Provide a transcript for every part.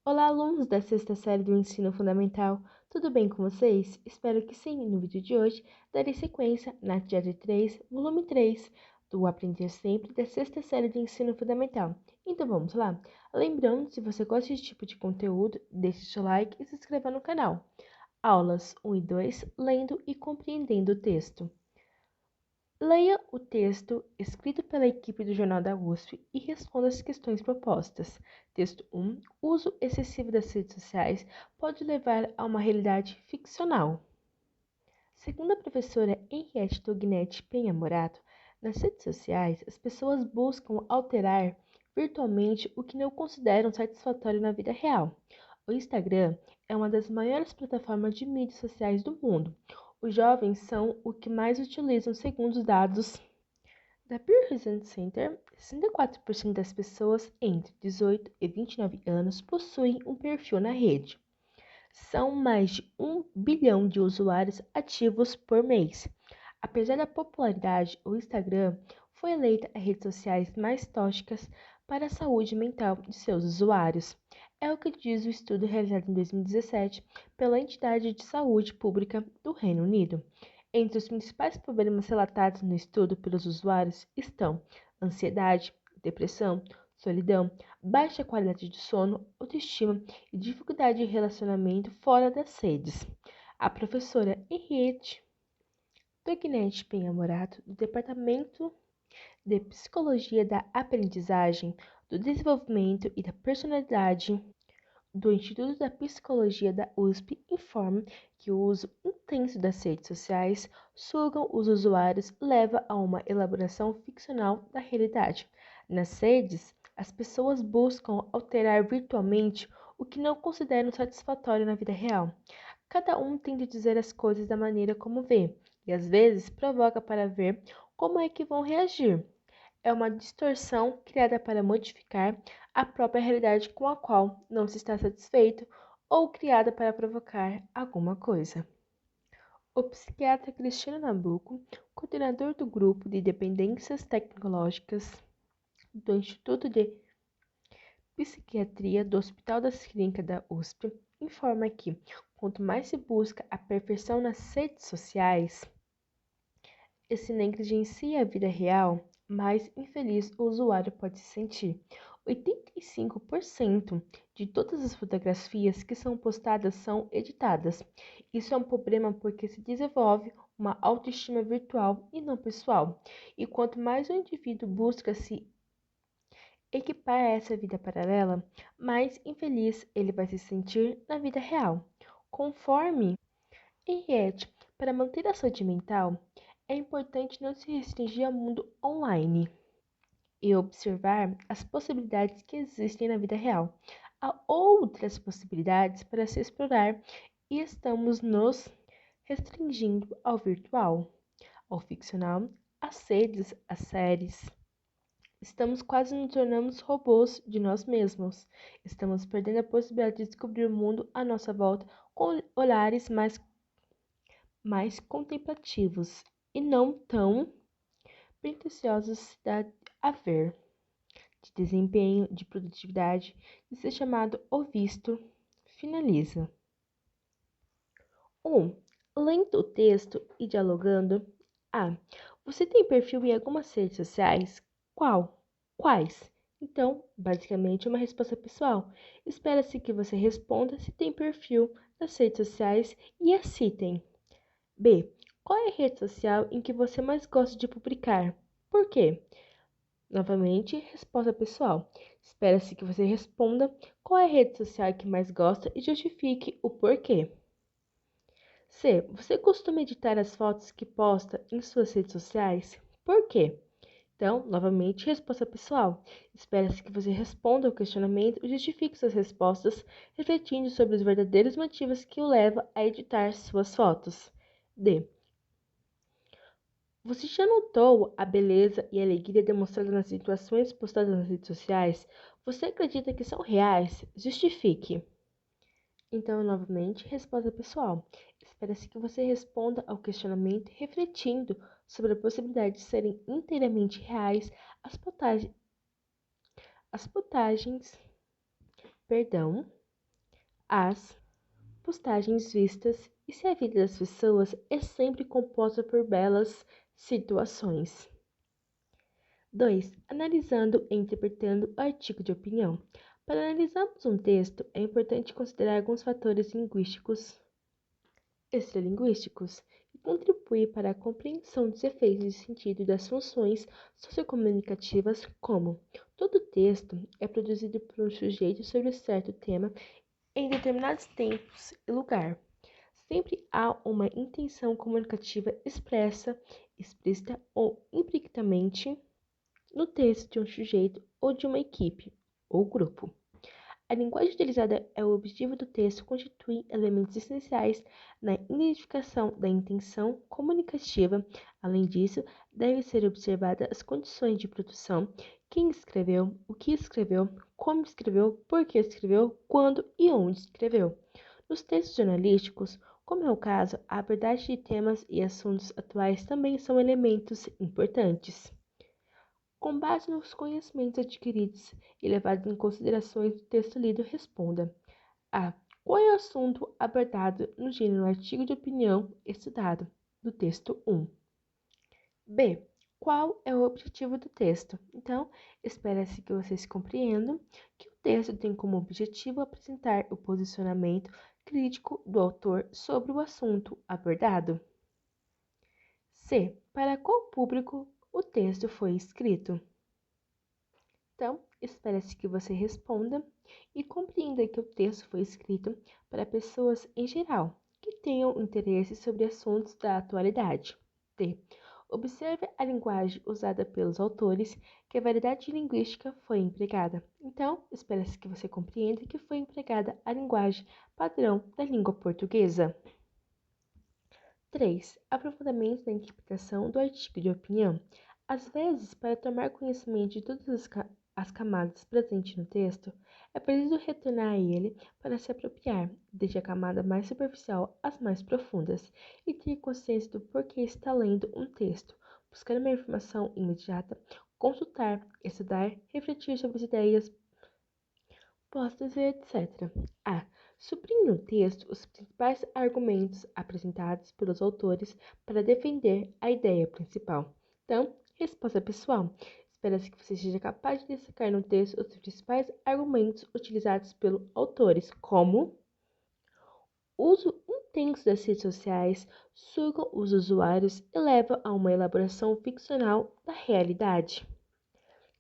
Olá, alunos da sexta série do ensino fundamental, tudo bem com vocês? Espero que sim. No vídeo de hoje, darei sequência na atividade 3, volume 3, do Aprender Sempre da sexta série do ensino fundamental. Então vamos lá? Lembrando, se você gosta desse tipo de conteúdo, deixe seu like e se inscreva no canal. Aulas 1 e 2, lendo e compreendendo o texto. Leia o texto escrito pela equipe do Jornal da USP e responda as questões propostas. Texto 1. O uso excessivo das redes sociais pode levar a uma realidade ficcional. Segundo a professora Henriette Tognetti Penha Morato, nas redes sociais as pessoas buscam alterar virtualmente o que não consideram satisfatório na vida real. O Instagram é uma das maiores plataformas de mídias sociais do mundo. Os jovens são o que mais utilizam, segundo os dados da Pew Research Center. 64% das pessoas entre 18 e 29 anos possuem um perfil na rede. São mais de 1 bilhão de usuários ativos por mês. Apesar da popularidade, o Instagram foi eleita a rede social mais tóxicas para a saúde mental de seus usuários. É o que diz o estudo realizado em 2017 pela entidade de saúde pública do Reino Unido. Entre os principais problemas relatados no estudo pelos usuários estão ansiedade, depressão, solidão, baixa qualidade de sono, autoestima e dificuldade de relacionamento fora das redes. A professora Henriette Tognetti Penha Morato, do Departamento de Psicologia da Aprendizagem, do Desenvolvimento e da Personalidade do Instituto da Psicologia da USP, informa que o uso intenso das redes sociais sugam os usuários e leva a uma elaboração ficcional da realidade. Nas redes, as pessoas buscam alterar virtualmente o que não consideram satisfatório na vida real. Cada um tende a dizer as coisas da maneira como vê, e às vezes provoca para ver como é que vão reagir. É uma distorção criada para modificar a própria realidade com a qual não se está satisfeito ou criada para provocar alguma coisa. O psiquiatra Cristiano Nabuco, coordenador do grupo de dependências tecnológicas do Instituto de Psiquiatria do Hospital das Clínicas da USP, informa que, quanto mais se busca a perfeição nas redes sociais e se negligencia a vida real, mais infeliz o usuário pode se sentir. 85% de todas as fotografias que são postadas são editadas. Isso é um problema porque se desenvolve uma autoestima virtual e não pessoal. E quanto mais o indivíduo busca se equipar a essa vida paralela, mais infeliz ele vai se sentir na vida real. Conforme Henriette, para manter a saúde mental, é importante não se restringir ao mundo online e observar as possibilidades que existem na vida real. Há outras possibilidades para se explorar e estamos nos restringindo ao virtual, ao ficcional, às redes, às séries. Estamos quase nos tornando robôs de nós mesmos. Estamos perdendo a possibilidade de descobrir o mundo à nossa volta com olhares mais contemplativos e não tão pretensiosos a ver, de desempenho, de produtividade, de ser chamado ou visto, finaliza. 1. Lendo o texto e dialogando. A. Você tem perfil em algumas redes sociais? Qual? Quais? Então, basicamente, uma resposta pessoal. Espera-se que você responda se tem perfil nas redes sociais e a citem. B. Qual é a rede social em que você mais gosta de publicar? Por quê? Novamente, resposta pessoal. Espera-se que você responda qual é a rede social que mais gosta e justifique o porquê. C. Você costuma editar as fotos que posta em suas redes sociais? Por quê? Então, novamente, resposta pessoal. Espera-se que você responda ao questionamento e justifique suas respostas, refletindo sobre os verdadeiros motivos que o levam a editar suas fotos. D. Você já notou a beleza e a alegria demonstrada nas situações postadas nas redes sociais? Você acredita que são reais? Justifique. Então, novamente, resposta pessoal. Espera-se que você responda ao questionamento refletindo sobre a possibilidade de serem inteiramente reais as postagens, perdão, as postagens vistas e se a vida das pessoas é sempre composta por belas situações. 2. Analisando e interpretando o artigo de opinião. Para analisarmos um texto, é importante considerar alguns fatores linguísticos, extralinguísticos, que contribuem para a compreensão dos efeitos de sentido das funções sociocomunicativas, como todo texto é produzido por um sujeito sobre certo tema em determinados tempos e lugar. Sempre há uma intenção comunicativa expressa, explícita ou implicitamente no texto de um sujeito ou de uma equipe ou grupo. A linguagem utilizada é o objetivo do texto constitui elementos essenciais na identificação da intenção comunicativa. Além disso, devem ser observadas as condições de produção, quem escreveu, o que escreveu, como escreveu, por que escreveu, quando e onde escreveu. Nos textos jornalísticos, como é o caso, a abordagem de temas e assuntos atuais também são elementos importantes. Com base nos conhecimentos adquiridos e levados em consideração do texto lido, responda: A. Qual é o assunto abordado no gênero artigo de opinião estudado, do texto 1? B. Qual é o objetivo do texto? Então, espera-se que vocês compreendam que o texto tem como objetivo apresentar o posicionamento crítico do autor sobre o assunto abordado. C. Para qual público o texto foi escrito? Então, espera-se que você responda e compreenda que o texto foi escrito para pessoas em geral que tenham interesse sobre assuntos da atualidade. D. Observe a linguagem usada pelos autores, que a variedade linguística foi empregada. Então, espera-se que você compreenda que foi empregada a linguagem padrão da língua portuguesa. 3. Aprofundamento da interpretação do artigo de opinião. Às vezes, para tomar conhecimento de todas as camadas presentes no texto, é preciso retornar a ele para se apropriar, desde a camada mais superficial às mais profundas, e ter consciência do porquê está lendo um texto, buscar uma informação imediata, consultar, estudar, refletir sobre as ideias postas e etc. A. Suprir no texto os principais argumentos apresentados pelos autores para defender a ideia principal. Então, resposta pessoal. Espera-se que você seja capaz de destacar no texto os principais argumentos utilizados pelos autores, como o uso intenso das redes sociais sugam os usuários e leva a uma elaboração ficcional da realidade.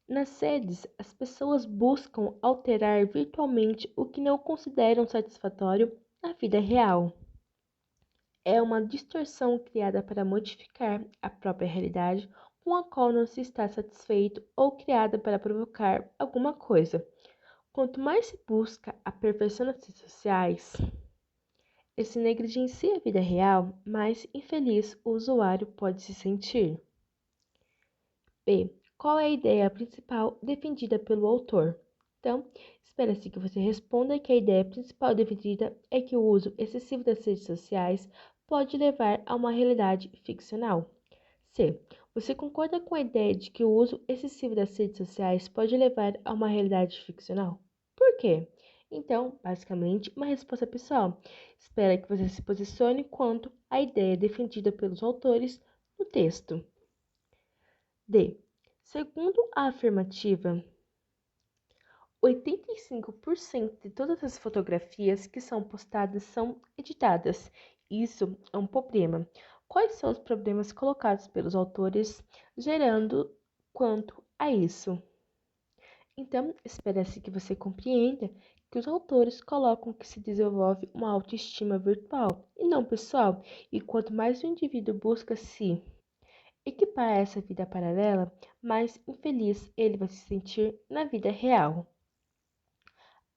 Nas redes, as pessoas buscam alterar virtualmente o que não consideram satisfatório na vida real. É uma distorção criada para modificar a própria realidade com a qual não se está satisfeito ou criada para provocar alguma coisa. Quanto mais se busca a perfeição nas redes sociais e se negligencia a vida real, mais infeliz o usuário pode se sentir. B. Qual é a ideia principal defendida pelo autor? Então, espera-se que você responda que a ideia principal defendida é que o uso excessivo das redes sociais pode levar a uma realidade ficcional. C. Você concorda com a ideia de que o uso excessivo das redes sociais pode levar a uma realidade ficcional? Por quê? Então, basicamente, uma resposta pessoal. Espera que você se posicione quanto à ideia defendida pelos autores no texto. D. Segundo a afirmativa, 85% de todas as fotografias que são postadas são editadas. Isso é um problema. Quais são os problemas colocados pelos autores gerando quanto a isso? Então, espera-se que você compreenda que os autores colocam que se desenvolve uma autoestima virtual e não pessoal, e quanto mais o indivíduo busca se equipar a essa vida paralela, mais infeliz ele vai se sentir na vida real.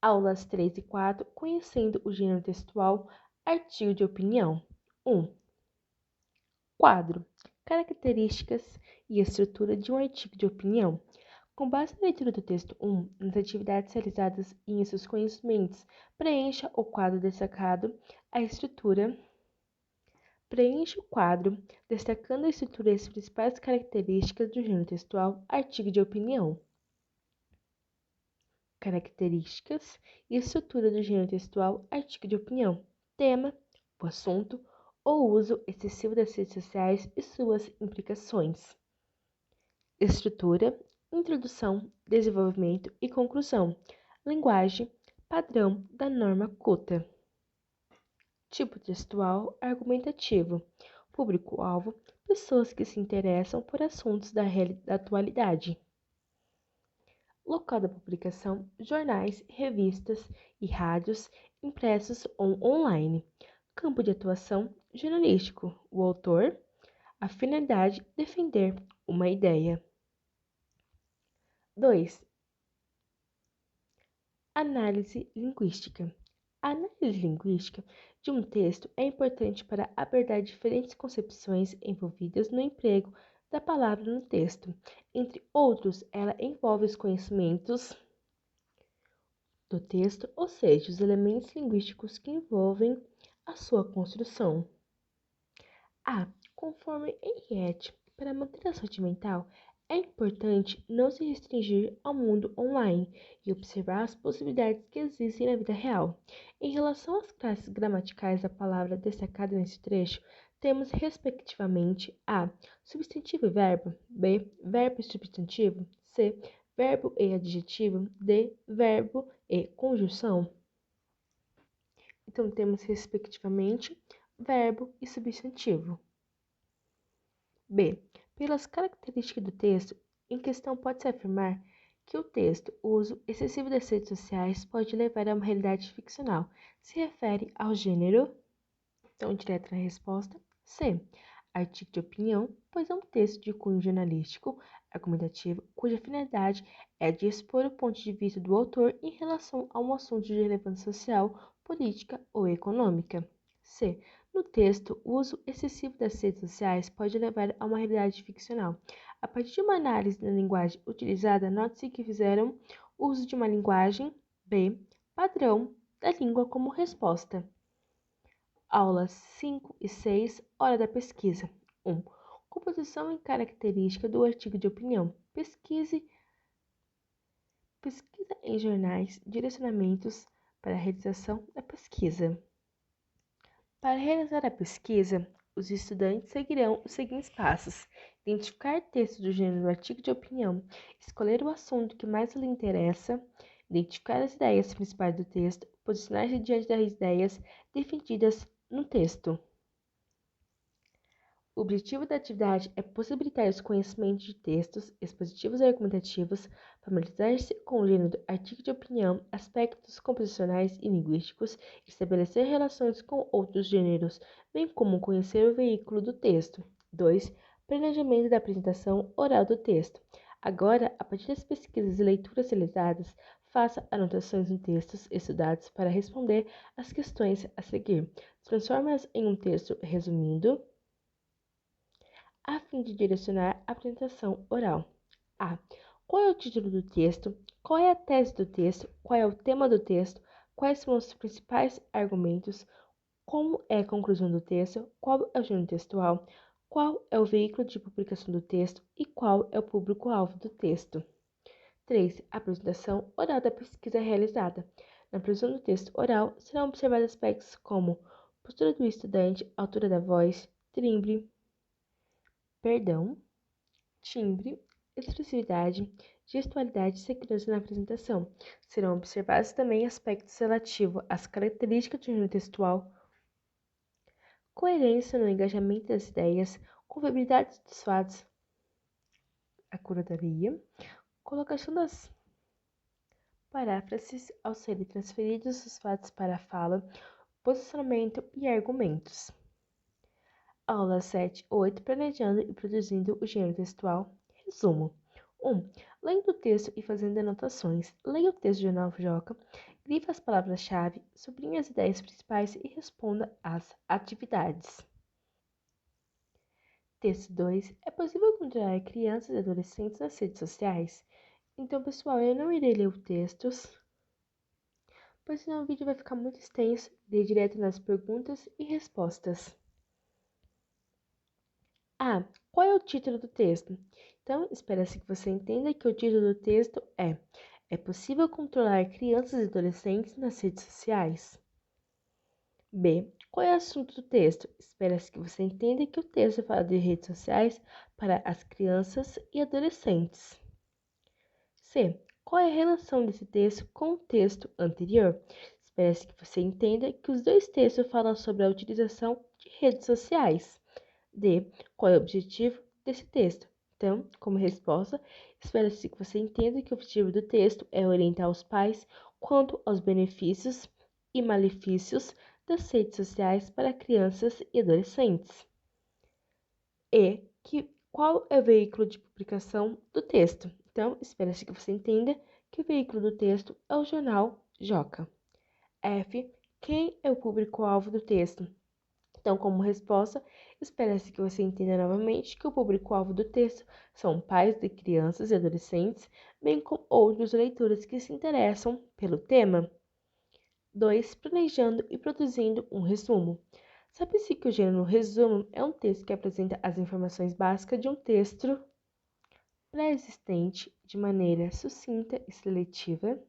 Aulas 3 e 4, conhecendo o gênero textual, artigo de opinião. 1. Quadro. Características e estrutura de um artigo de opinião. Com base na leitura do texto 1, nas atividades realizadas e em seus conhecimentos, preencha o quadro destacado, a estrutura. Preencha o quadro, destacando a estrutura e as principais características do gênero textual, artigo de opinião. características e estrutura do gênero textual, artigo de opinião, tema, o assunto ou uso excessivo das redes sociais e suas implicações. Estrutura, introdução, desenvolvimento e conclusão. Linguagem, padrão da norma culta. Tipo textual, argumentativo. Público-alvo, pessoas que se interessam por assuntos da atualidade. Local da publicação, jornais, revistas e rádios, impressos ou online. Campo de atuação, jornalístico. O autor, a finalidade, defender uma ideia. 2. Análise linguística. A análise linguística de um texto é importante para abordar diferentes concepções envolvidas no emprego da palavra no texto. Entre outros, ela envolve os conhecimentos do texto, ou seja, os elementos linguísticos que envolvem a sua construção. Conforme Henriette, para manter a saúde mental, é importante não se restringir ao mundo online e observar as possibilidades que existem na vida real. Em relação às classes gramaticais da palavra destacada nesse trecho, temos respectivamente A. Substantivo e verbo, B. Verbo e substantivo, C. Verbo e adjetivo, D. Verbo e conjunção. Então, temos respectivamente verbo e substantivo. B. Pelas características do texto em questão, pode-se afirmar que o texto, o uso excessivo das redes sociais, pode levar a uma realidade ficcional. Se refere ao gênero, então, direto na resposta. C. Artigo de opinião, pois é um texto de cunho jornalístico, argumentativo, cuja finalidade é de expor o ponto de vista do autor em relação a um assunto de relevância social, política ou econômica. C. No texto, o uso excessivo das redes sociais pode levar a uma realidade ficcional. A partir de uma análise da linguagem utilizada, note-se que fizeram uso de uma linguagem B, padrão da língua como resposta. Aulas 5 e 6, hora da pesquisa. 1. Composição e característica do artigo de opinião. Pesquisa em jornais, direcionamentos para a realização da pesquisa. Para realizar a pesquisa, os estudantes seguirão os seguintes passos: identificar textos do gênero artigo de opinião, escolher o assunto que mais lhe interessa, identificar as ideias principais do texto, posicionar-se diante das ideias defendidas no texto. O objetivo da atividade é possibilitar os conhecimentos de textos, expositivos e argumentativos, familiarizar-se com o gênero artigo de opinião, aspectos composicionais e linguísticos, estabelecer relações com outros gêneros, bem como conhecer o veículo do texto. 2. Planejamento da apresentação oral do texto. Agora, a partir das pesquisas e leituras realizadas, faça anotações em textos estudados para responder às questões a seguir. Transforme-as em um texto resumindo, a fim de direcionar a apresentação oral. A. Qual é o título do texto? Qual é a tese do texto? Qual é o tema do texto? Quais são os principais argumentos? Como é a conclusão do texto? Qual é o gênero textual? Qual é o veículo de publicação do texto? E qual é o público-alvo do texto? 3. Apresentação oral da pesquisa realizada. Na produção do texto oral, serão observados aspectos como postura do estudante, altura da voz, timbre, expressividade, gestualidade e segurança na apresentação. Serão observados também aspectos relativos às características do gênero textual, coerência no engajamento das ideias, confiabilidade dos fatos, a curadoria, colocação das paráfrases ao serem transferidos os fatos para a fala, posicionamento e argumentos. Aula 7, 8, planejando e produzindo o gênero textual. Resumo. 1. Lendo o texto e fazendo anotações. Leia o texto de Novo Joca, grife as palavras-chave, sublinhe as ideias principais e responda às atividades. Texto 2. É possível controlar crianças e adolescentes nas redes sociais? Então, pessoal, eu não irei ler os textos, pois senão o vídeo vai ficar muito extenso. Irei direto nas perguntas e respostas. Qual é o título do texto? Então, espera-se que você entenda que o título do texto é É possível controlar crianças e adolescentes nas redes sociais? B. Qual é o assunto do texto? Espera-se que você entenda que o texto fala de redes sociais para as crianças e adolescentes. C. Qual é a relação desse texto com o texto anterior? Espera-se que você entenda que os dois textos falam sobre a utilização de redes sociais. D. Qual é o objetivo desse texto? Então, como resposta, espera-se que você entenda que o objetivo do texto é orientar os pais quanto aos benefícios e malefícios das redes sociais para crianças e adolescentes. E. Qual é o veículo de publicação do texto? Então, espera-se que você entenda que o veículo do texto é o jornal Joca. F. Quem é o público-alvo do texto? Então, como resposta, espera-se que você entenda novamente que o público-alvo do texto são pais de crianças e adolescentes, bem como outros leitores que se interessam pelo tema. 2. Planejando e produzindo um resumo. Sabe-se que o gênero resumo é um texto que apresenta as informações básicas de um texto pré-existente de maneira sucinta e seletiva.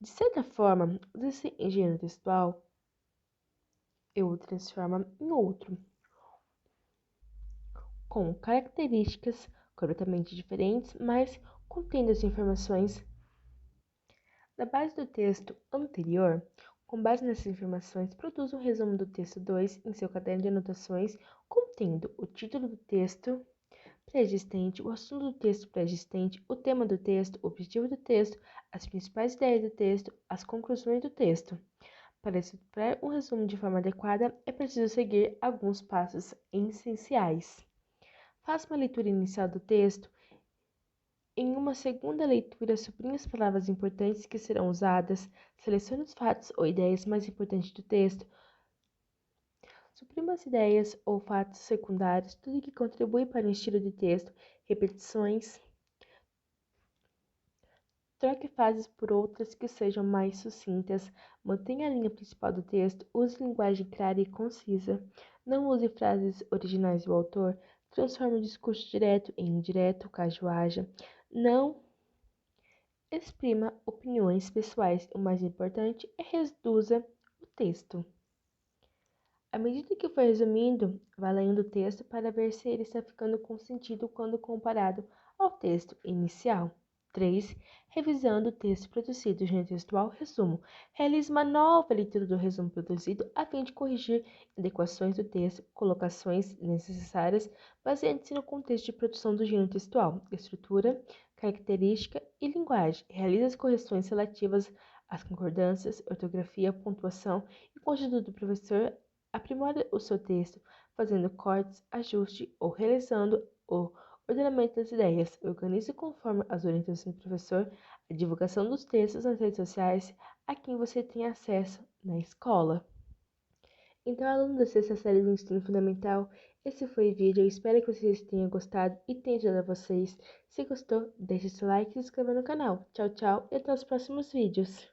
De certa forma, esse engenho textual eu o transforma em outro, com características completamente diferentes, mas contendo as informações da base do texto anterior. Com base nessas informações, produz um resumo do texto 2 em seu caderno de anotações, contendo o título do texto pré-existente, o assunto do texto pré-existente, o tema do texto, o objetivo do texto, as principais ideias do texto, as conclusões do texto. Para estruturar um resumo de forma adequada, é preciso seguir alguns passos essenciais. Faça uma leitura inicial do texto. Em uma segunda leitura, sublinhe as palavras importantes que serão usadas, selecione os fatos ou ideias mais importantes do texto, suprima as ideias ou fatos secundários, tudo que contribui para o estilo de texto, repetições, troque frases por outras que sejam mais sucintas, mantenha a linha principal do texto, use linguagem clara e concisa, não use frases originais do autor, transforme o discurso direto em indireto, caso haja, não exprima opiniões pessoais. O mais importante é reduza o texto. À medida que for resumindo, vá lendo o texto para ver se ele está ficando com sentido quando comparado ao texto inicial. 3. Revisando o texto produzido. Gênero textual, resumo. Realize uma nova leitura do resumo produzido a fim de corrigir adequações do texto, colocações necessárias, baseando-se no contexto de produção do gênero textual, estrutura, característica e linguagem. Realize as correções relativas às concordâncias, ortografia, pontuação e conteúdo do professor. Aprimore o seu texto, fazendo cortes, ajuste ou realizando o ordenamento das ideias. Organize conforme as orientações do professor a divulgação dos textos nas redes sociais a quem você tem acesso na escola. Então, aluno da sexta série do Ensino Fundamental, esse foi o vídeo. Eu espero que vocês tenham gostado e tenha ajudado a vocês. Se gostou, deixe seu like e se inscreva no canal. Tchau, tchau e até os próximos vídeos.